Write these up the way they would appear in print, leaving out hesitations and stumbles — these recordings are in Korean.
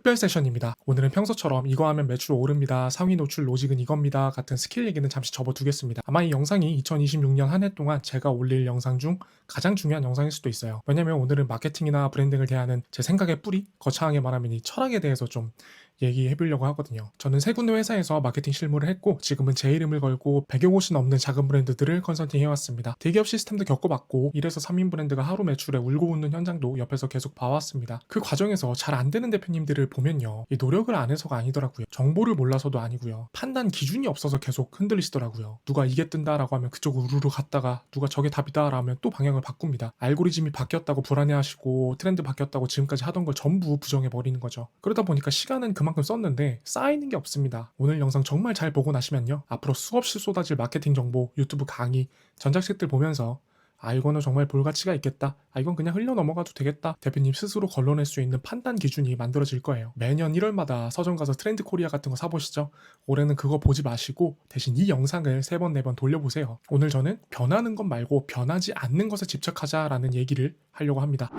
특별 세션입니다. 오늘은 평소처럼 이거 하면 매출 오릅니다, 상위 노출 로직은 이겁니다 같은 스킬 얘기는 잠시 접어두겠습니다. 아마 이 영상이 2026년 한 해 동안 제가 올릴 영상 중 가장 중요한 영상일 수도 있어요. 왜냐면 오늘은 마케팅이나 브랜딩을 대하는 제 생각의 뿌리, 거창하게 말하면 이 철학에 대해서 좀 얘기해보려고 하거든요. 저는 세 군데 회사에서 마케팅 실무를 했고 지금은 제 이름을 걸고 100여 곳이 넘는 작은 브랜드들을 컨설팅해왔습니다. 대기업 시스템도 겪어봤고 1에서 3인 브랜드가 하루 매출에 울고 웃는 현장도 옆에서 계속 봐왔습니다. 그 과정에서 잘 안되는 대표님들을 보면요, 이 노력을 안 해서가 아니더라고요. 정보를 몰라서도 아니고요, 판단 기준이 없어서 계속 흔들리시더라고요. 누가 이게 뜬다라고 하면 그쪽으로 우르르 갔다가 누가 저게 답이다라고 하면 또 방향을 바꿉니다. 알고리즘이 바뀌었다고 불안해하시고 트렌드 바뀌었다고 지금까지 하던 걸 전부 부정해버리는 거죠. 그러다 보니까 시간은 그만큼 썼는데 쌓이는 게 없습니다. 오늘 영상 정말 잘 보고 나시면요, 앞으로 수없이 쏟아질 마케팅 정보, 유튜브 강의, 전작책들 보면서 이거는 정말 볼 가치가 있겠다, 이건 그냥 흘려 넘어가도 되겠다, 대표님 스스로 걸러낼 수 있는 판단 기준이 만들어질 거예요. 매년 1월마다 서점 가서 트렌드 코리아 같은 거 사보시죠. 올해는 그거 보지 마시고 대신 이 영상을 3번 4번 돌려보세요. 오늘 저는 변하는 것 말고 변하지 않는 것에 집착하자라는 얘기를 하려고 합니다.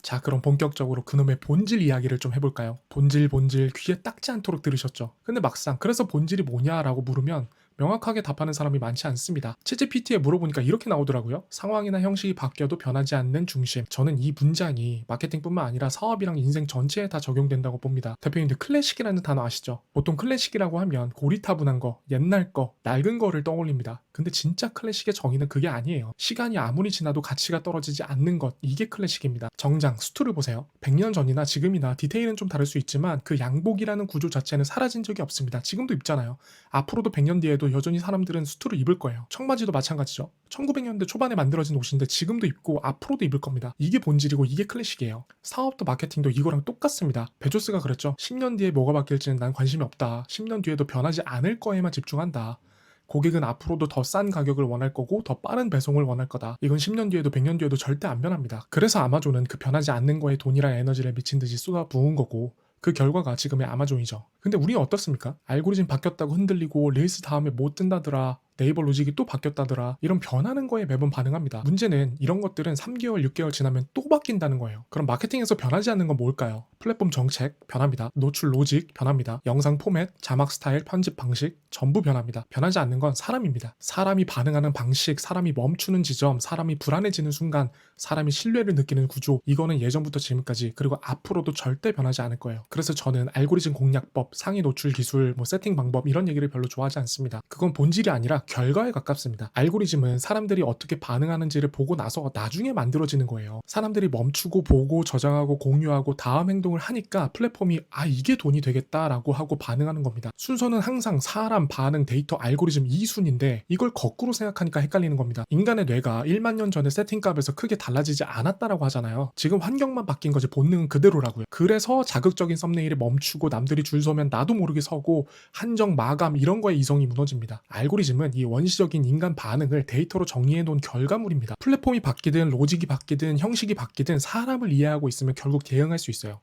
자, 그럼 본격적으로 그놈의 본질 이야기를 좀 해볼까요? 본질 귀에 딱지 않도록 들으셨죠? 근데 막상 그래서 본질이 뭐냐라고 물으면 명확하게 답하는 사람이 많지 않습니다. 챗GPT에 물어보니까 이렇게 나오더라고요. 상황이나 형식이 바뀌어도 변하지 않는 중심. 저는 이 문장이 마케팅뿐만 아니라 사업이랑 인생 전체에 다 적용된다고 봅니다. 대표님들, 클래식이라는 단어 아시죠? 보통 클래식이라고 하면 고리타분한 거, 옛날 거, 낡은 거를 떠올립니다. 근데 진짜 클래식의 정의는 그게 아니에요. 시간이 아무리 지나도 가치가 떨어지지 않는 것, 이게 클래식입니다. 정장, 수트를 보세요. 100년 전이나 지금이나 디테일은 좀 다를 수 있지만 그 양복이라는 구조 자체는 사라진 적이 없습니다. 지금도 입잖아요. 앞으로도 100년 뒤에도 여전히 사람들은 수트를 입을 거예요. 청바지도 마찬가지죠. 1900년대 초반에 만들어진 옷인데 지금도 입고 앞으로도 입을 겁니다. 이게 본질이고 이게 클래식이에요. 사업도 마케팅도 이거랑 똑같습니다. 베조스가 그랬죠. 10년 뒤에 뭐가 바뀔지는 난 관심이 없다. 10년 뒤에도 변하지 않을 거에만 집중한다. 고객은 앞으로도 더 싼 가격을 원할 거고 더 빠른 배송을 원할 거다. 이건 10년 뒤에도 100년 뒤에도 절대 안 변합니다. 그래서 아마존은 그 변하지 않는 거에 돈이랑 에너지를 미친 듯이 쏟아 부은 거고, 그 결과가 지금의 아마존이죠. 근데 우리는 어떻습니까? 알고리즘 바뀌었다고 흔들리고 릴스 다음에 못 뜬다더라, 네이버 로직이 또 바뀌었다더라, 이런 변하는 거에 매번 반응합니다. 문제는 이런 것들은 3개월, 6개월 지나면 또 바뀐다는 거예요. 그럼 마케팅에서 변하지 않는 건 뭘까요? 플랫폼 정책 변합니다. 노출 로직 변합니다. 영상 포맷, 자막 스타일, 편집 방식 전부 변합니다. 변하지 않는 건 사람입니다. 사람이 반응하는 방식, 사람이 멈추는 지점, 사람이 불안해지는 순간, 사람이 신뢰를 느끼는 구조, 이거는 예전부터 지금까지 그리고 앞으로도 절대 변하지 않을 거예요. 그래서 저는 알고리즘 공략법, 상위 노출 기술, 세팅 방법 이런 얘기를 별로 좋아하지 않습니다. 그건 본질이 아니라 결과에 가깝습니다. 알고리즘은 사람들이 어떻게 반응하는지를 보고 나서 나중에 만들어지는 거예요. 사람들이 멈추고 보고 저장하고 공유하고 다음 행동을 하니까 플랫폼이 이게 돈이 되겠다라고 하고 반응하는 겁니다. 순서는 항상 사람, 반응, 데이터, 알고리즘 이 순인데 이걸 거꾸로 생각하니까 헷갈리는 겁니다. 인간의 뇌가 1만 년 전에 세팅값에서 크게 달라지지 않았다라고 하잖아요. 지금 환경만 바뀐 거지 본능은 그대로라고요. 그래서 자극적인 썸네일에 멈추고 남들이 줄 서면 나도 모르게 서고 한정, 마감 이런 거에 이성이 무너집니다. 알고리즘은 이 원시적인 인간 반응을 데이터로 정리해 놓은 결과물입니다. 플랫폼이 바뀌든 로직이 바뀌든 형식이 바뀌든 사람을 이해하고 있으면 결국 대응할 수 있어요.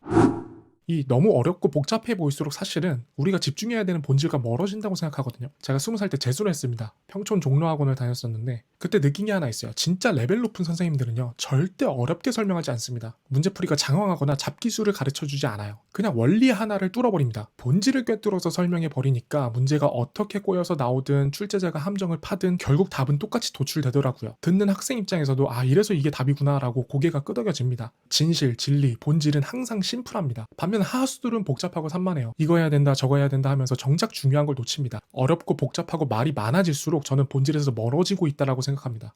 이 너무 어렵고 복잡해 보일수록 사실은 우리가 집중해야 되는 본질과 멀어진다고 생각하거든요. 제가 20살 때 재수를 했습니다. 평촌 종로학원을 다녔었는데 그때 느낀 게 하나 있어요. 진짜 레벨 높은 선생님들은요, 절대 어렵게 설명하지 않습니다. 문제풀이가 장황하거나 잡기술을 가르쳐주지 않아요. 그냥 원리 하나를 뚫어버립니다. 본질을 꿰뚫어서 설명해버리니까 문제가 어떻게 꼬여서 나오든 출제자가 함정을 파든 결국 답은 똑같이 도출되더라고요. 듣는 학생 입장에서도 이래서 이게 답이구나 라고 고개가 끄덕여집니다. 진실, 진리, 본질은 항상 심플합니다. 반면 하수들은 복잡하고 산만해요. 이거 해야 된다 저거 해야 된다 하면서 정작 중요한 걸 놓칩니다. 어렵고 복잡하고 말이 많아질수록 저는 본질에서 멀어지고 있다고 생각합니다.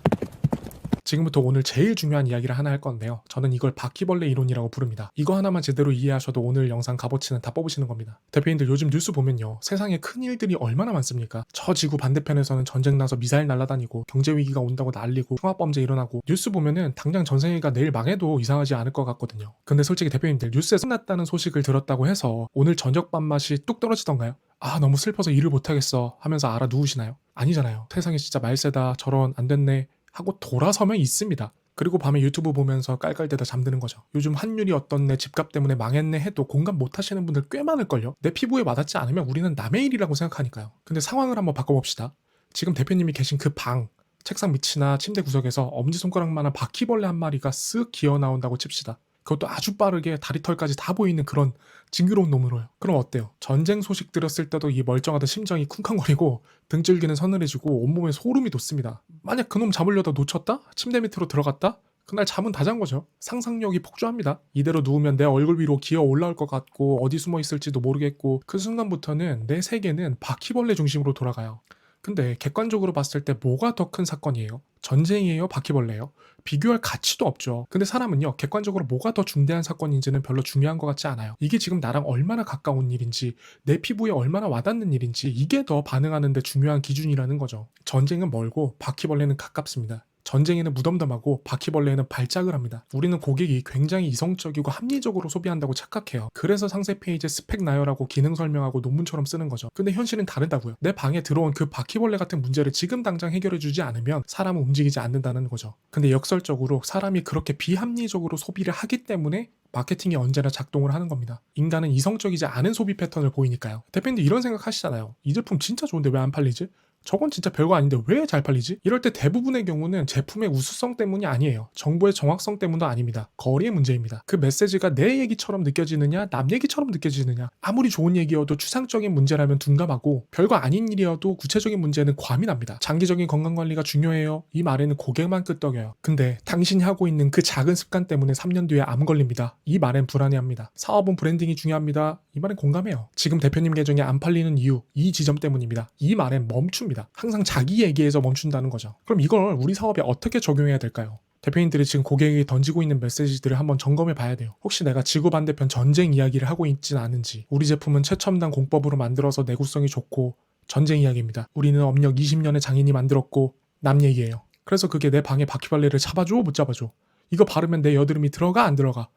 지금부터 오늘 제일 중요한 이야기를 하나 할 건데요. 저는 이걸 바퀴벌레 이론이라고 부릅니다. 이거 하나만 제대로 이해하셔도 오늘 영상 값어치는 다 뽑으시는 겁니다. 대표님들, 요즘 뉴스 보면요, 세상에 큰일들이 얼마나 많습니까? 저 지구 반대편에서는 전쟁 나서 미사일 날아다니고 경제위기가 온다고 난리고 통합범죄 일어나고, 뉴스 보면은 당장 전 세계가 내일 망해도 이상하지 않을 것 같거든요. 근데 솔직히 대표님들, 뉴스에서 끝났다는 소식을 들었다고 해서 오늘 저녁 밥맛이 뚝 떨어지던가요? 너무 슬퍼서 일을 못하겠어 하면서 알아 누우시나요? 아니잖아요. 세상에 진짜 말세다, 저런 안 됐네 하고 돌아서면 있습니다. 그리고 밤에 유튜브 보면서 깔깔대다 잠드는 거죠. 요즘 환율이 어떻네, 집값 때문에 망했네 해도 공감 못 하시는 분들 꽤 많을걸요. 내 피부에 와닿지 않으면 우리는 남의 일이라고 생각하니까요. 근데 상황을 한번 바꿔봅시다. 지금 대표님이 계신 그 방, 책상 밑이나 침대 구석에서 엄지손가락만한 바퀴벌레 한 마리가 쓱 기어 나온다고 칩시다. 그것도 아주 빠르게 다리털까지 다 보이는 그런 징그러운 놈으로요. 그럼 어때요? 전쟁 소식 들었을 때도 이 멀쩡하던 심장이 쿵쾅거리고 등줄기는 서늘해지고 온몸에 소름이 돋습니다. 만약 그놈 잡으려다 놓쳤다? 침대 밑으로 들어갔다? 그날 잠은 다 잔 거죠. 상상력이 폭주합니다. 이대로 누우면 내 얼굴 위로 기어 올라올 것 같고 어디 숨어 있을지도 모르겠고 그 순간부터는 내 세계는 바퀴벌레 중심으로 돌아가요. 근데 객관적으로 봤을 때 뭐가 더 큰 사건이에요? 전쟁이에요? 바퀴벌레예요? 비교할 가치도 없죠. 근데 사람은요, 객관적으로 뭐가 더 중대한 사건인지는 별로 중요한 것 같지 않아요. 이게 지금 나랑 얼마나 가까운 일인지, 내 피부에 얼마나 와닿는 일인지, 이게 더 반응하는 데 중요한 기준이라는 거죠. 전쟁은 멀고 바퀴벌레는 가깝습니다. 전쟁에는 무덤덤하고 바퀴벌레에는 발작을 합니다. 우리는 고객이 굉장히 이성적이고 합리적으로 소비한다고 착각해요. 그래서 상세 페이지에 스펙 나열하고 기능 설명하고 논문처럼 쓰는 거죠. 근데 현실은 다르다고요. 내 방에 들어온 그 바퀴벌레 같은 문제를 지금 당장 해결해주지 않으면 사람은 움직이지 않는다는 거죠. 근데 역설적으로 사람이 그렇게 비합리적으로 소비를 하기 때문에 마케팅이 언제나 작동을 하는 겁니다. 인간은 이성적이지 않은 소비 패턴을 보이니까요. 대표님들 이런 생각 하시잖아요. 이 제품 진짜 좋은데 왜 안 팔리지? 저건 진짜 별거 아닌데 왜 잘 팔리지? 이럴 때 대부분의 경우는 제품의 우수성 때문이 아니에요. 정보의 정확성 때문도 아닙니다. 거리의 문제입니다. 그 메시지가 내 얘기처럼 느껴지느냐 남 얘기처럼 느껴지느냐, 아무리 좋은 얘기여도 추상적인 문제라면 둔감하고 별거 아닌 일이어도 구체적인 문제는 과민합니다. 장기적인 건강관리가 중요해요. 이 말에는 고개만 끄덕여요. 근데 당신이 하고 있는 그 작은 습관 때문에 3년 뒤에 암 걸립니다. 이 말엔 불안해합니다. 사업은 브랜딩이 중요합니다. 이 말엔 공감해요. 지금 대표님 계정이 안 팔리는 이유, 이 지점 때문입니다. 이 말엔 멈춥니다. 항상 자기 얘기에서 멈춘다는 거죠. 그럼 이걸 우리 사업에 어떻게 적용해야 될까요? 대표님들이 지금 고객에게 던지고 있는 메시지들을 한번 점검해 봐야 돼요. 혹시 내가 지구 반대편 전쟁 이야기를 하고 있진 않은지. 우리 제품은 최첨단 공법으로 만들어서 내구성이 좋고 전쟁 이야기입니다. 우리는 업력 20년의 장인이 만들었고 남 얘기예요. 그래서 그게 내 방에 바퀴벌레를 잡아줘 못 잡아줘? 이거 바르면 내 여드름이 들어가 안 들어가?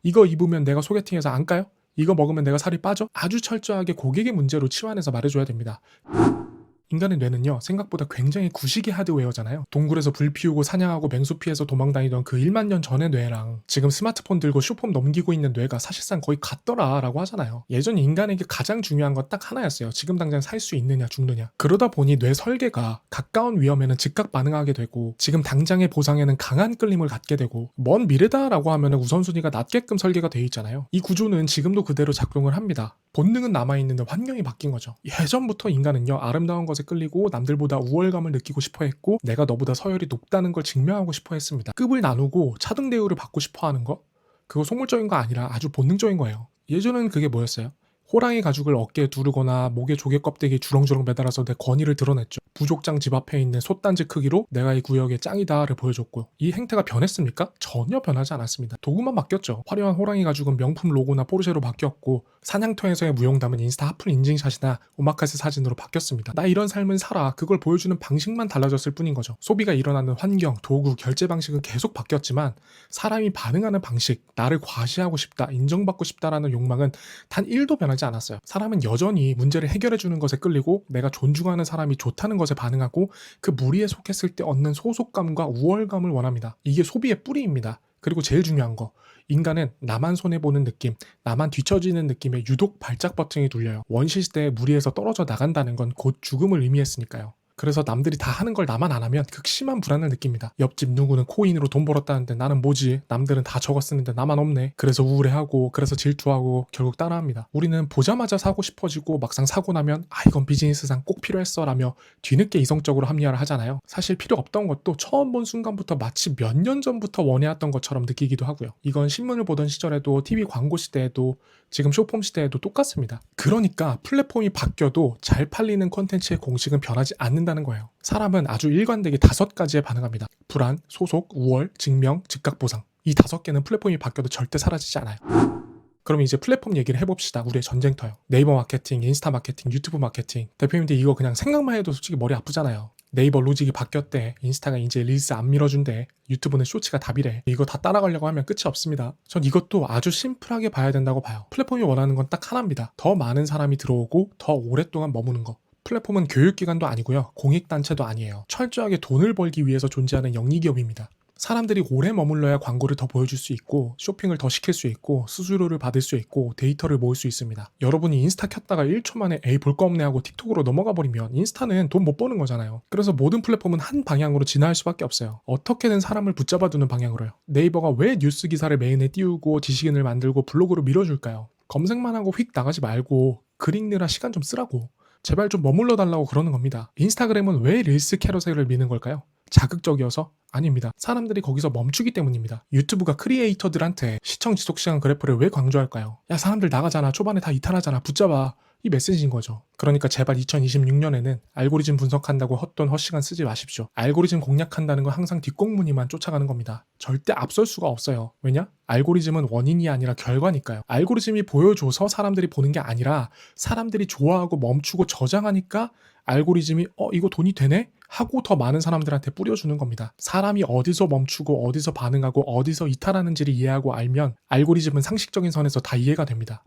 이거 입으면 내가 소개팅에서 안 까요? 이거 먹으면 내가 살이 빠져? 아주 철저하게 고객의 문제로 치환해서 말해줘야 됩니다. 인간의 뇌는요, 생각보다 굉장히 구식의 하드웨어잖아요. 동굴에서 불 피우고 사냥하고 맹수 피해서 도망다니던 그 1만 년 전의 뇌랑 지금 스마트폰 들고 슈폼 넘기고 있는 뇌가 사실상 거의 같더라 라고 하잖아요. 예전 인간에게 가장 중요한 건 딱 하나였어요. 지금 당장 살 수 있느냐 죽느냐. 그러다 보니 뇌 설계가 가까운 위험에는 즉각 반응하게 되고 지금 당장의 보상에는 강한 끌림을 갖게 되고 먼 미래다라고 하면 우선순위가 낮게끔 설계가 돼 있잖아요. 이 구조는 지금도 그대로 작동을 합니다. 본능은 남아있는데 환경이 바뀐 거죠. 예전부터 인간은요, 아름다운 것에 끌리고 남들보다 우월감을 느끼고 싶어 했고 내가 너보다 서열이 높다는 걸 증명하고 싶어 했습니다. 급을 나누고 차등 대우를 받고 싶어 하는 거? 그거 속물적인 거 아니라 아주 본능적인 거예요. 예전에는 그게 뭐였어요? 호랑이 가죽을 어깨에 두르거나 목에 조개 껍데기 주렁주렁 매달아서 내 권위를 드러냈죠. 부족장 집 앞에 있는 솥단지 크기로 내가 이 구역의 짱이다를 보여줬고요. 이 행태가 변했습니까? 전혀 변하지 않았습니다. 도구만 바뀌었죠. 화려한 호랑이 가죽은 명품 로고나 포르쉐로 바뀌었고 사냥터에서의 무용담은 인스타 하플 인증샷이나 오마카세 사진으로 바뀌었습니다. 나 이런 삶을 살아, 그걸 보여주는 방식만 달라졌을 뿐인 거죠. 소비가 일어나는 환경, 도구, 결제 방식은 계속 바뀌었지만 사람이 반응하는 방식, 나를 과시하고 싶다, 인정받고 싶다라는 욕망은 단 1도 변하지 않았어요. 사람은 여전히 문제를 해결해주는 것에 끌리고 내가 존중하는 사람이 좋다는 것에 반응하고 그 무리에 속했을 때 얻는 소속감과 우월감을 원합니다. 이게 소비의 뿌리입니다. 그리고 제일 중요한 거, 인간은 나만 손해보는 느낌, 나만 뒤처지는 느낌에 유독 발작 버튼이 눌려요. 원시 시대에 무리에서 떨어져 나간다는 건 곧 죽음을 의미했으니까요. 그래서 남들이 다 하는 걸 나만 안 하면 극심한 불안을 느낍니다. 옆집 누구는 코인으로 돈 벌었다는데 나는 뭐지? 남들은 다 저거 쓰는데 나만 없네. 그래서 우울해하고 그래서 질투하고 결국 따라합니다. 우리는 보자마자 사고 싶어지고 막상 사고 나면 이건 비즈니스상 꼭 필요했어 라며 뒤늦게 이성적으로 합리화를 하잖아요. 사실 필요 없던 것도 처음 본 순간부터 마치 몇 년 전부터 원해왔던 것처럼 느끼기도 하고요. 이건 신문을 보던 시절에도 TV 광고 시대에도 지금 쇼폼 시대에도 똑같습니다. 그러니까 플랫폼이 바뀌어도 잘 팔리는 콘텐츠의 공식은 변하지 않는다는 거예요. 사람은 아주 일관되게 5가지에 반응합니다. 불안, 소속, 우월, 증명, 즉각 보상. 이 5개는 플랫폼이 바뀌어도 절대 사라지지 않아요. 그럼 이제 플랫폼 얘기를 해봅시다. 우리의 전쟁터요. 네이버 마케팅, 인스타 마케팅, 유튜브 마케팅. 대표님들 이거 그냥 생각만 해도 솔직히 머리 아프잖아요. 네이버 로직이 바뀌었대. 인스타가 이제 릴스 안 밀어준대. 유튜브는 쇼츠가 답이래. 이거 다 따라가려고 하면 끝이 없습니다. 전 이것도 아주 심플하게 봐야 된다고 봐요. 플랫폼이 원하는 건 딱 하나입니다. 더 많은 사람이 들어오고 더 오랫동안 머무는 거. 플랫폼은 교육기관도 아니고요. 공익단체도 아니에요. 철저하게 돈을 벌기 위해서 존재하는 영리기업입니다. 사람들이 오래 머물러야 광고를 더 보여줄 수 있고 쇼핑을 더 시킬 수 있고 수수료를 받을 수 있고 데이터를 모을 수 있습니다. 여러분이 인스타 켰다가 1초 만에 에이 볼 거 없네 하고 틱톡으로 넘어가 버리면 인스타는 돈 못 버는 거잖아요. 그래서 모든 플랫폼은 한 방향으로 진화할 수밖에 없어요. 어떻게든 사람을 붙잡아두는 방향으로요. 네이버가 왜 뉴스 기사를 메인에 띄우고 지식인을 만들고 블로그로 밀어줄까요? 검색만 하고 휙 나가지 말고 글 읽느라 시간 좀 쓰라고. 제발 좀 머물러 달라고 그러는 겁니다. 인스타그램은 왜 릴스 캐러셀을 미는 걸까요? 자극적이어서? 아닙니다. 사람들이 거기서 멈추기 때문입니다. 유튜브가 크리에이터들한테 시청 지속 시간 그래프를 왜 강조할까요? 야, 사람들 나가잖아. 초반에 다 이탈하잖아. 붙잡아. 이 메시지인 거죠. 그러니까 제발 2026년에는 알고리즘 분석한다고 헛돈 헛시간 쓰지 마십시오. 알고리즘 공략한다는 건 항상 뒷공무니만 쫓아가는 겁니다. 절대 앞설 수가 없어요. 왜냐? 알고리즘은 원인이 아니라 결과니까요. 알고리즘이 보여줘서 사람들이 보는 게 아니라 사람들이 좋아하고 멈추고 저장하니까 알고리즘이 이거 돈이 되네? 하고 더 많은 사람들한테 뿌려주는 겁니다. 사람이 어디서 멈추고 어디서 반응하고 어디서 이탈하는지를 이해하고 알면 알고리즘은 상식적인 선에서 다 이해가 됩니다.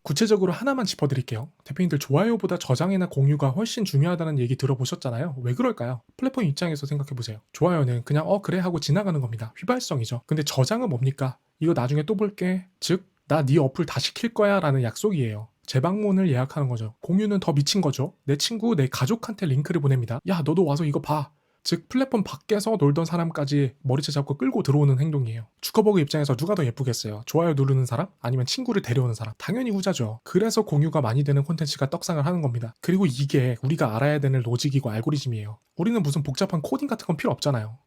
구체적으로 하나만 짚어드릴게요. 대표님들 좋아요보다 저장이나 공유가 훨씬 중요하다는 얘기 들어보셨잖아요. 왜 그럴까요? 플랫폼 입장에서 생각해보세요. 좋아요는 그냥 그래 하고 지나가는 겁니다. 휘발성이죠. 근데 저장은 뭡니까? 이거 나중에 또 볼게. 즉, 나 네 어플 다 시킬 거야 라는 약속이에요. 재방문을 예약하는 거죠. 공유는 더 미친 거죠. 내 친구, 내 가족한테 링크를 보냅니다. 야, 너도 와서 이거 봐. 즉 플랫폼 밖에서 놀던 사람까지 머리채 잡고 끌고 들어오는 행동이에요. 주커버그 입장에서 누가 더 예쁘겠어요? 좋아요 누르는 사람? 아니면 친구를 데려오는 사람? 당연히 후자죠. 그래서 공유가 많이 되는 콘텐츠가 떡상을 하는 겁니다. 그리고 이게 우리가 알아야 되는 로직이고 알고리즘이에요. 우리는 무슨 복잡한 코딩 같은 건 필요 없잖아요.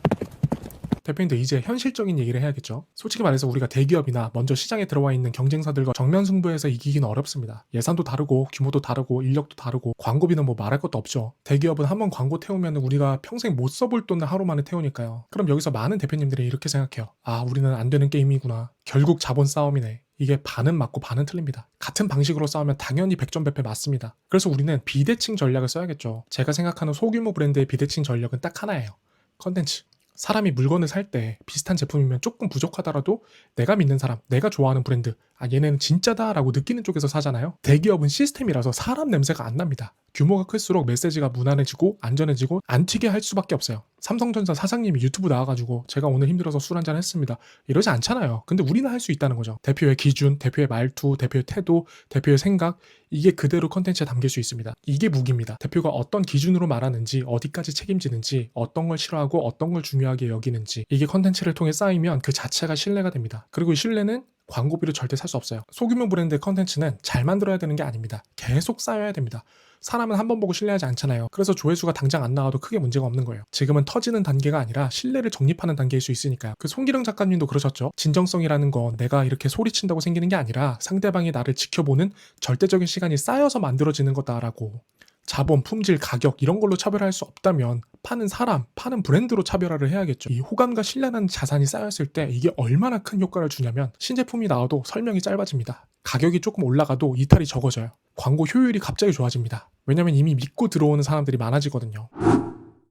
대표님들 이제 현실적인 얘기를 해야겠죠. 솔직히 말해서 우리가 대기업이나 먼저 시장에 들어와 있는 경쟁사들과 정면 승부해서 이기기는 어렵습니다. 예산도 다르고 규모도 다르고 인력도 다르고 광고비는 뭐 말할 것도 없죠. 대기업은 한번 광고 태우면 우리가 평생 못 써볼 돈을 하루 만에 태우니까요. 그럼 여기서 많은 대표님들이 이렇게 생각해요. 아, 우리는 안 되는 게임이구나. 결국 자본 싸움이네. 이게 반은 맞고 반은 틀립니다. 같은 방식으로 싸우면 당연히 백전백패 맞습니다. 그래서 우리는 비대칭 전략을 써야겠죠. 제가 생각하는 소규모 브랜드의 비대칭 전략은 딱 하나예요. 컨텐츠. 사람이 물건을 살 때 비슷한 제품이면 조금 부족하더라도 내가 믿는 사람, 내가 좋아하는 브랜드, 얘네는 진짜다라고 느끼는 쪽에서 사잖아요. 대기업은 시스템이라서 사람 냄새가 안 납니다. 규모가 클수록 메시지가 무난해지고 안전해지고 안 튀게 할 수밖에 없어요. 삼성전자 사장님이 유튜브 나와가지고 제가 오늘 힘들어서 술 한잔 했습니다. 이러지 않잖아요. 근데 우리는 할 수 있다는 거죠. 대표의 기준, 대표의 말투, 대표의 태도, 대표의 생각, 이게 그대로 컨텐츠에 담길 수 있습니다. 이게 무기입니다. 대표가 어떤 기준으로 말하는지, 어디까지 책임지는지, 어떤 걸 싫어하고 어떤 걸 중요하게 여기는지, 이게 컨텐츠를 통해 쌓이면 그 자체가 신뢰가 됩니다. 그리고 이 신뢰는 광고비로 절대 살 수 없어요. 소규모 브랜드의 컨텐츠는 잘 만들어야 되는 게 아닙니다. 계속 쌓여야 됩니다. 사람은 한 번 보고 신뢰하지 않잖아요. 그래서 조회수가 당장 안 나와도 크게 문제가 없는 거예요. 지금은 터지는 단계가 아니라 신뢰를 정립하는 단계일 수 있으니까요. 그 송기령 작가님도 그러셨죠. 진정성이라는 건 내가 이렇게 소리친다고 생기는 게 아니라 상대방이 나를 지켜보는 절대적인 시간이 쌓여서 만들어지는 거다라고. 자본, 품질, 가격 이런 걸로 차별할 수 없다면 파는 사람, 파는 브랜드로 차별화를 해야겠죠. 이 호감과 신뢰라는 자산이 쌓였을 때 이게 얼마나 큰 효과를 주냐면 신제품이 나와도 설명이 짧아집니다. 가격이 조금 올라가도 이탈이 적어져요. 광고 효율이 갑자기 좋아집니다. 왜냐면 이미 믿고 들어오는 사람들이 많아지거든요.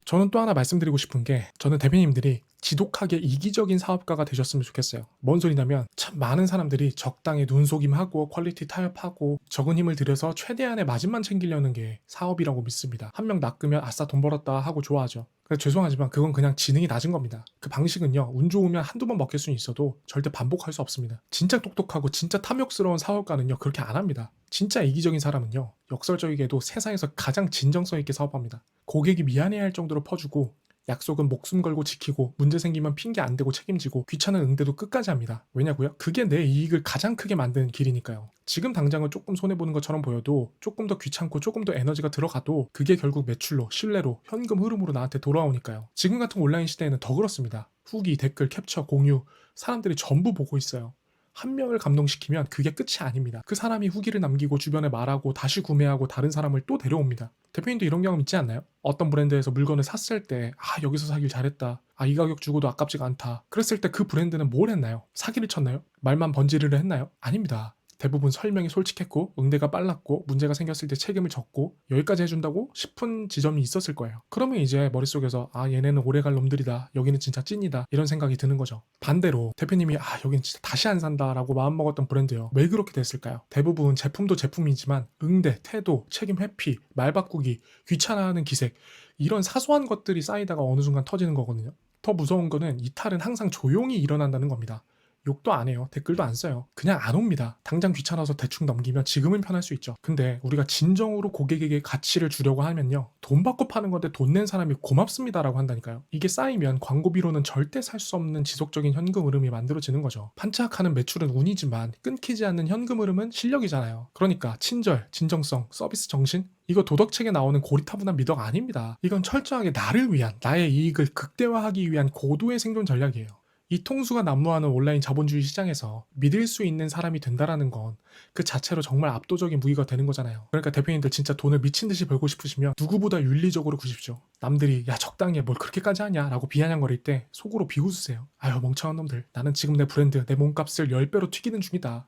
저는 또 하나 말씀드리고 싶은 게 저는 대표님들이 지독하게 이기적인 사업가가 되셨으면 좋겠어요. 뭔 소리냐면 참 많은 사람들이 적당히 눈속임하고 퀄리티 타협하고 적은 힘을 들여서 최대한의 마진만 챙기려는 게 사업이라고 믿습니다. 한 명 낚으면 아싸 돈 벌었다 하고 좋아하죠. 그래서 죄송하지만 그건 그냥 지능이 낮은 겁니다. 그 방식은요, 운 좋으면 한두 번 먹힐 수는 있어도 절대 반복할 수 없습니다. 진짜 똑똑하고 진짜 탐욕스러운 사업가는요 그렇게 안 합니다. 진짜 이기적인 사람은요 역설적이게도 세상에서 가장 진정성 있게 사업합니다. 고객이 미안해할 정도로 퍼주고 약속은 목숨 걸고 지키고 문제 생기면 핑계 안 대고 책임지고 귀찮은 응대도 끝까지 합니다. 왜냐고요? 그게 내 이익을 가장 크게 만드는 길이니까요. 지금 당장은 조금 손해보는 것처럼 보여도 조금 더 귀찮고 조금 더 에너지가 들어가도 그게 결국 매출로, 신뢰로, 현금 흐름으로 나한테 돌아오니까요. 지금 같은 온라인 시대에는 더 그렇습니다. 후기, 댓글, 캡처, 공유 사람들이 전부 보고 있어요. 한 명을 감동시키면 그게 끝이 아닙니다. 그 사람이 후기를 남기고 주변에 말하고 다시 구매하고 다른 사람을 또 데려옵니다. 대표님도 이런 경험 있지 않나요? 어떤 브랜드에서 물건을 샀을 때 여기서 사길 잘했다. 이 가격 주고도 아깝지가 않다. 그랬을 때 그 브랜드는 뭘 했나요? 사기를 쳤나요? 말만 번지르르 했나요? 아닙니다. 대부분 설명이 솔직했고 응대가 빨랐고 문제가 생겼을 때 책임을 졌고 여기까지 해준다고 싶은 지점이 있었을 거예요. 그러면 이제 머릿속에서 얘네는 오래갈 놈들이다. 여기는 진짜 찐이다. 이런 생각이 드는 거죠. 반대로 대표님이 여긴 진짜 다시 안 산다라고 마음먹었던 브랜드요. 왜 그렇게 됐을까요? 대부분 제품도 제품이지만 응대, 태도, 책임 회피, 말 바꾸기, 귀찮아하는 기색 이런 사소한 것들이 쌓이다가 어느 순간 터지는 거거든요. 더 무서운 거는 이탈은 항상 조용히 일어난다는 겁니다. 욕도 안 해요. 댓글도 안 써요. 그냥 안 옵니다. 당장 귀찮아서 대충 넘기면 지금은 편할 수 있죠. 근데 우리가 진정으로 고객에게 가치를 주려고 하면요. 돈 받고 파는 건데 돈 낸 사람이 고맙습니다라고 한다니까요. 이게 쌓이면 광고비로는 절대 살 수 없는 지속적인 현금 흐름이 만들어지는 거죠. 반짝하는 매출은 운이지만 끊기지 않는 현금 흐름은 실력이잖아요. 그러니까 친절, 진정성, 서비스 정신 이거 도덕책에 나오는 고리타분한 미덕 아닙니다. 이건 철저하게 나를 위한, 나의 이익을 극대화하기 위한 고도의 생존 전략이에요. 이 통수가 난무하는 온라인 자본주의 시장에서 믿을 수 있는 사람이 된다라는 건 그 자체로 정말 압도적인 무기가 되는 거잖아요. 그러니까 대표님들 진짜 돈을 미친 듯이 벌고 싶으시면 누구보다 윤리적으로 구십시오. 남들이 야 적당히 해 뭘 그렇게까지 하냐 라고 비아냥거릴 때 속으로 비웃으세요. 아유 멍청한 놈들, 나는 지금 내 브랜드, 내 몸값을 10배로 튀기는 중이다.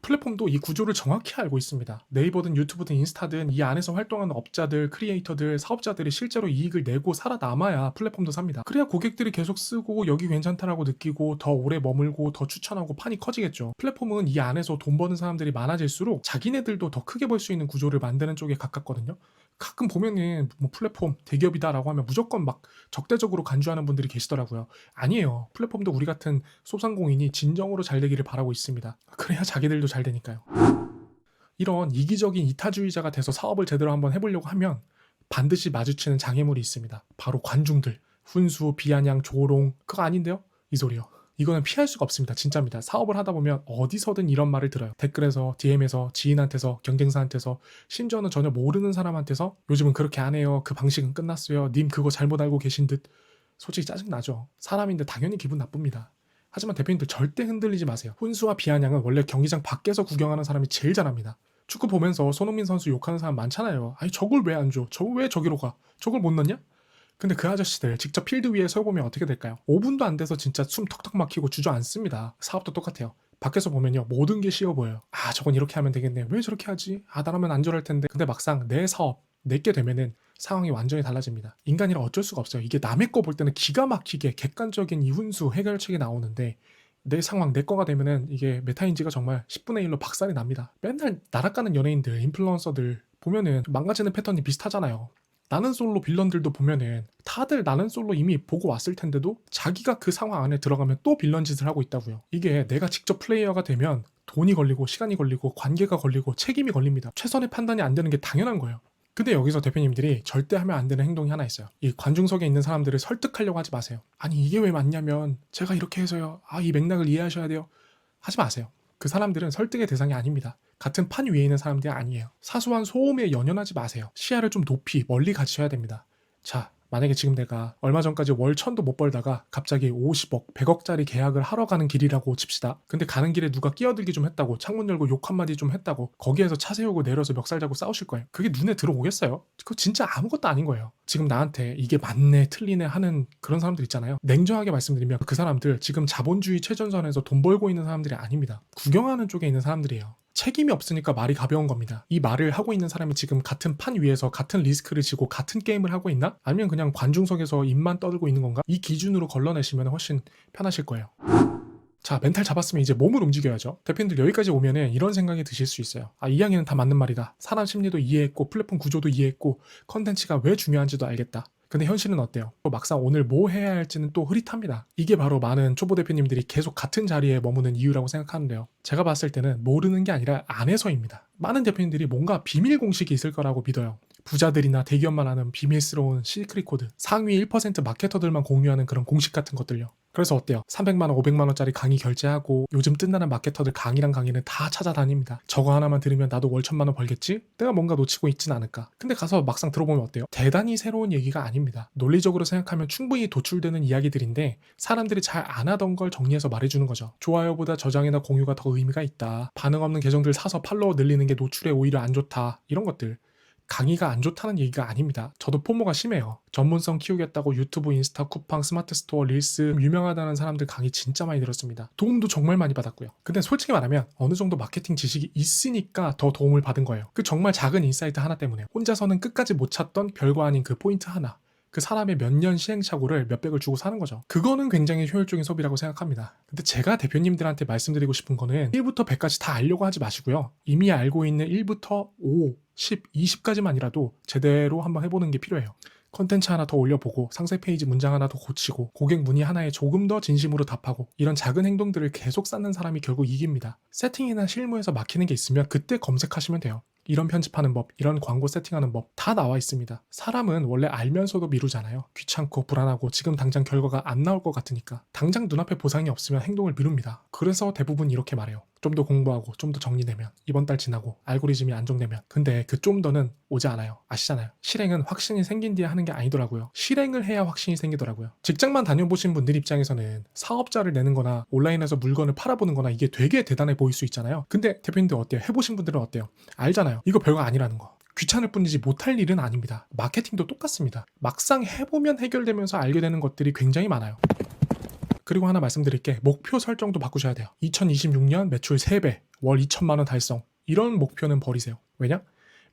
플랫폼도 이 구조를 정확히 알고 있습니다. 네이버든 유튜브든 인스타든 이 안에서 활동하는 업자들, 크리에이터들, 사업자들이 실제로 이익을 내고 살아남아야 플랫폼도 삽니다. 그래야 고객들이 계속 쓰고 여기 괜찮다라고 느끼고 더 오래 머물고 더 추천하고 판이 커지겠죠. 플랫폼은 이 안에서 돈 버는 사람들이 많아질수록 자기네들도 더 크게 벌 수 있는 구조를 만드는 쪽에 가깝거든요. 가끔 보면은 뭐 플랫폼 대기업이다라고 하면 무조건 막 적대적으로 간주하는 분들이 계시더라고요. 아니에요. 플랫폼도 우리 같은 소상공인이 진정으로 잘 되기를 바라고 있습니다. 그래야 자기들도 잘 되니까요. 이런 이기적인 이타주의자가 돼서 사업을 제대로 한번 해보려고 하면 반드시 마주치는 장애물이 있습니다. 바로 관중들. 훈수, 비아냥, 조롱. 그거 아닌데요? 이 소리요. 이거는 피할 수가 없습니다. 진짜입니다. 사업을 하다 보면 어디서든 이런 말을 들어요. 댓글에서, DM에서, 지인한테서, 경쟁사한테서, 심지어는 전혀 모르는 사람한테서 요즘은 그렇게 안 해요. 그 방식은 끝났어요. 님 그거 잘못 알고 계신 듯. 솔직히 짜증나죠. 사람인데 당연히 기분 나쁩니다. 하지만 대표님들 절대 흔들리지 마세요. 훈수와 비아냥은 원래 경기장 밖에서 구경하는 사람이 제일 잘합니다. 축구 보면서 손흥민 선수 욕하는 사람 많잖아요. 아니 저걸 왜 안 줘? 저걸 왜 저기로 가? 저걸 못 넣냐? 근데 그 아저씨들 직접 필드 위에 서보면 어떻게 될까요? 5분도 안 돼서 진짜 숨 턱턱 막히고 주저앉습니다. 사업도 똑같아요. 밖에서 보면요 모든 게 쉬워 보여요. 아 저건 이렇게 하면 되겠네. 왜 저렇게 하지? 아 나라면 안 저럴 텐데. 근데 막상 내 사업 내게 되면은 상황이 완전히 달라집니다. 인간이라 어쩔 수가 없어요. 이게 남의 거 볼 때는 기가 막히게 객관적인 이 훈수 해결책이 나오는데 내 상황 내 거가 되면은 이게 메타인지가 정말 10분의 1로 박살이 납니다. 맨날 날아가는 연예인들 인플루언서들 보면은 망가지는 패턴이 비슷하잖아요. 나는 솔로 빌런들도 보면은 다들 나는 솔로 이미 보고 왔을 텐데도 자기가 그 상황 안에 들어가면 또 빌런 짓을 하고 있다고요. 이게 내가 직접 플레이어가 되면 돈이 걸리고 시간이 걸리고 관계가 걸리고 책임이 걸립니다. 최선의 판단이 안 되는 게 당연한 거예요. 근데 여기서 대표님들이 절대 하면 안 되는 행동이 하나 있어요. 이 관중석에 있는 사람들을 설득하려고 하지 마세요. 아니 이게 왜 맞냐면 제가 이렇게 해서요. 아 이 맥락을 이해하셔야 돼요. 하지 마세요. 그 사람들은 설득의 대상이 아닙니다. 같은 판 위에 있는 사람들이 아니에요. 사소한 소음에 연연하지 마세요. 시야를 좀 높이 멀리 가셔야 됩니다. 자, 만약에 지금 내가 얼마 전까지 월 1000도 못 벌다가 갑자기 50억, 100억짜리 계약을 하러 가는 길이라고 칩시다. 근데 가는 길에 누가 끼어들기 좀 했다고, 창문 열고 욕 한마디 좀 했다고, 거기에서 차 세우고 내려서 멱살 잡고 싸우실 거예요. 그게 눈에 들어오겠어요? 그거 진짜 아무것도 아닌 거예요. 지금 나한테 이게 맞네, 틀리네 하는 그런 사람들 있잖아요. 냉정하게 말씀드리면 그 사람들 지금 자본주의 최전선에서 돈 벌고 있는 사람들이 아닙니다. 구경하는 쪽에 있는 사람들이에요. 책임이 없으니까 말이 가벼운 겁니다. 이 말을 하고 있는 사람이 지금 같은 판 위에서 같은 리스크를 지고 같은 게임을 하고 있나? 아니면 그냥 관중석에서 입만 떠들고 있는 건가? 이 기준으로 걸러내시면 훨씬 편하실 거예요. 자, 멘탈 잡았으면 이제 몸을 움직여야죠. 대표님들 여기까지 오면은 이런 생각이 드실 수 있어요. 아, 이야기는 다 맞는 말이다. 사람 심리도 이해했고 플랫폼 구조도 이해했고 컨텐츠가 왜 중요한지도 알겠다. 근데 현실은 어때요? 또 막상 오늘 뭐 해야 할지는 또 흐릿합니다. 이게 바로 많은 초보 대표님들이 계속 같은 자리에 머무는 이유라고 생각하는데요. 제가 봤을 때는 모르는 게 아니라 안에서입니다. 많은 대표님들이 뭔가 비밀 공식이 있을 거라고 믿어요. 부자들이나 대기업만 아는 비밀스러운 시크릿 코드, 상위 1% 마케터들만 공유하는 그런 공식 같은 것들요. 그래서 어때요? 300만원, 500만원짜리 강의 결제하고 요즘 뜬다는 마케터들 강의랑 강의는 다 찾아다닙니다. 저거 하나만 들으면 나도 월 1000만원 벌겠지? 내가 뭔가 놓치고 있진 않을까? 근데 가서 막상 들어보면 어때요? 대단히 새로운 얘기가 아닙니다. 논리적으로 생각하면 충분히 도출되는 이야기들인데 사람들이 잘 안 하던 걸 정리해서 말해주는 거죠. 좋아요보다 저장이나 공유가 더 의미가 있다. 반응 없는 계정들 사서 팔로워 늘리는 게 노출에 오히려 안 좋다. 이런 것들. 강의가 안 좋다는 얘기가 아닙니다. 저도 포모가 심해요. 전문성 키우겠다고 유튜브, 인스타, 쿠팡, 스마트 스토어, 릴스 유명하다는 사람들 강의 진짜 많이 들었습니다. 도움도 정말 많이 받았고요. 근데 솔직히 말하면 어느 정도 마케팅 지식이 있으니까 더 도움을 받은 거예요. 그 정말 작은 인사이트 하나 때문에 혼자서는 끝까지 못 찾던 별거 아닌 그 포인트 하나. 그 사람의 몇 년 시행착오를 몇백을 주고 사는 거죠. 그거는 굉장히 효율적인 소비라고 생각합니다. 근데 제가 대표님들한테 말씀드리고 싶은 거는 1부터 100까지 다 알려고 하지 마시고요. 이미 알고 있는 1부터 5, 10, 20까지만이라도 제대로 한번 해보는 게 필요해요. 컨텐츠 하나 더 올려보고 상세 페이지 문장 하나 더 고치고 고객 문의 하나에 조금 더 진심으로 답하고 이런 작은 행동들을 계속 쌓는 사람이 결국 이깁니다. 세팅이나 실무에서 막히는 게 있으면 그때 검색하시면 돼요. 이런 편집하는 법, 이런 광고 세팅하는 법 다 나와 있습니다. 사람은 원래 알면서도 미루잖아요. 귀찮고 불안하고 지금 당장 결과가 안 나올 것 같으니까. 당장 눈앞에 보상이 없으면 행동을 미룹니다. 그래서 대부분 이렇게 말해요. 좀 더 공부하고 좀 더 정리되면 이번 달 지나고 알고리즘이 안정되면. 근데 그 좀 더는 오지 않아요. 아시잖아요. 실행은 확신이 생긴 뒤에 하는 게 아니더라고요. 실행을 해야 확신이 생기더라고요. 직장만 다녀보신 분들 입장에서는 사업자를 내는 거나 온라인에서 물건을 팔아보는 거나 이게 되게 대단해 보일 수 있잖아요. 근데 대표님들 어때요? 해보신 분들은 어때요? 알잖아요. 이거 별거 아니라는 거. 귀찮을 뿐이지 못할 일은 아닙니다. 마케팅도 똑같습니다. 막상 해보면 해결되면서 알게 되는 것들이 굉장히 많아요. 그리고 하나 말씀드릴게. 목표 설정도 바꾸셔야 돼요. 2026년 매출 3배, 월 2천만 원 달성. 이런 목표는 버리세요. 왜냐?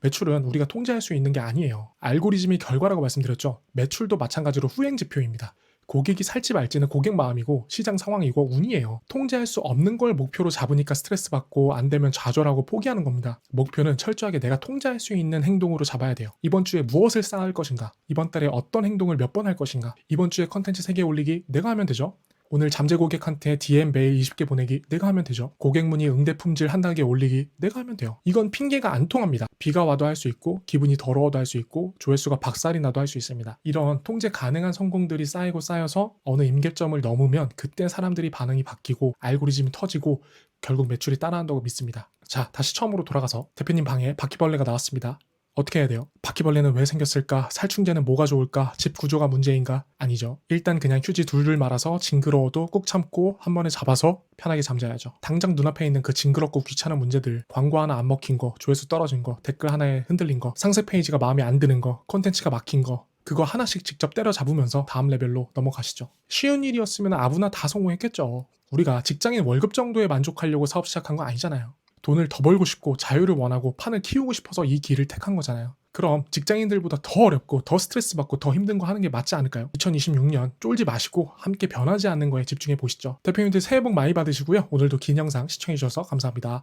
매출은 우리가 통제할 수 있는 게 아니에요. 알고리즘이 결과라고 말씀드렸죠. 매출도 마찬가지로 후행 지표입니다. 고객이 살지 말지는 고객 마음이고 시장 상황이고 운이에요. 통제할 수 없는 걸 목표로 잡으니까 스트레스 받고 안 되면 좌절하고 포기하는 겁니다. 목표는 철저하게 내가 통제할 수 있는 행동으로 잡아야 돼요. 이번 주에 무엇을 쌓을 것인가? 이번 달에 어떤 행동을 몇 번 할 것인가? 이번 주에 컨텐츠 3개 올리기 내가 하면 되죠. 오늘 잠재 고객한테 DM 메일 20개 보내기 내가 하면 되죠. 고객 문의 응대 품질 한 단계 올리기 내가 하면 돼요. 이건 핑계가 안 통합니다. 비가 와도 할 수 있고 기분이 더러워도 할 수 있고 조회수가 박살이 나도 할 수 있습니다. 이런 통제 가능한 성공들이 쌓이고 쌓여서 어느 임계점을 넘으면 그때 사람들이 반응이 바뀌고 알고리즘이 터지고 결국 매출이 따라한다고 믿습니다. 자, 다시 처음으로 돌아가서 대표님 방에 바퀴벌레가 나왔습니다. 어떻게 해야 돼요? 바퀴벌레는 왜 생겼을까? 살충제는 뭐가 좋을까? 집 구조가 문제인가? 아니죠. 일단 그냥 휴지 둘둘 말아서 징그러워도 꾹 참고 한 번에 잡아서 편하게 잠자야죠. 당장 눈앞에 있는 그 징그럽고 귀찮은 문제들, 광고 하나 안 먹힌 거, 조회수 떨어진 거, 댓글 하나에 흔들린 거, 상세 페이지가 마음에 안 드는 거, 콘텐츠가 막힌 거, 그거 하나씩 직접 때려잡으면서 다음 레벨로 넘어가시죠. 쉬운 일이었으면 아무나 다 성공했겠죠. 우리가 직장인 월급 정도에 만족하려고 사업 시작한 거 아니잖아요. 돈을 더 벌고 싶고 자유를 원하고 판을 키우고 싶어서 이 길을 택한 거잖아요. 그럼 직장인들보다 더 어렵고 더 스트레스 받고 더 힘든 거 하는 게 맞지 않을까요? 2026년 쫄지 마시고 함께 변하지 않는 거에 집중해 보시죠. 대표님들 새해 복 많이 받으시고요. 오늘도 긴 영상 시청해 주셔서 감사합니다.